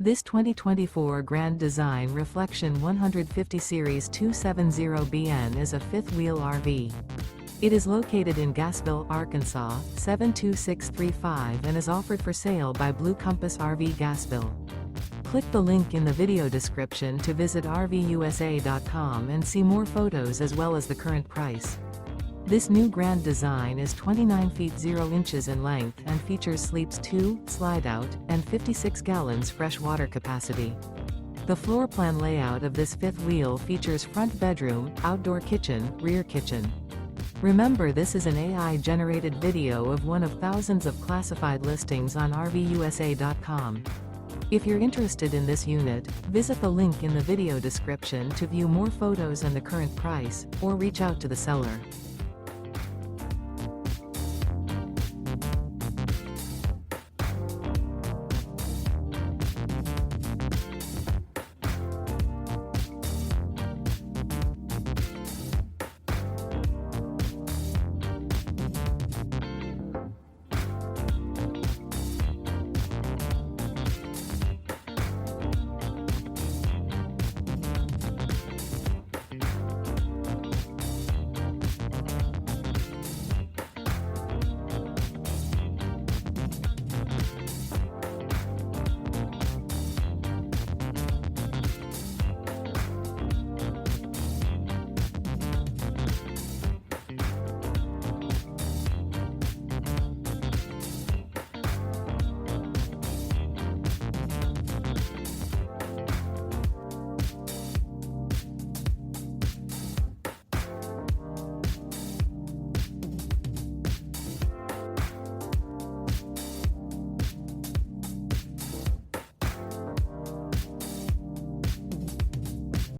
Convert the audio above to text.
This 2024 Grand Design Reflection 150 Series 270BN is a fifth-wheel RV. It is located in Gassville, Arkansas, 72635 and is offered for sale by Blue Compass RV Gassville. Click the link in the video description to visit RVUSA.com and see more photos as well as the current price. This new Grand Design is 29 feet 0 inches in length and features sleeps 2, slide-out, and 56 gallons fresh water capacity. The floor plan layout of this fifth wheel features front bedroom, outdoor kitchen, rear kitchen. Remember, this is an AI-generated video of one of thousands of classified listings on RVUSA.com. If you're interested in this unit, visit the link in the video description to view more photos and the current price, or reach out to the seller.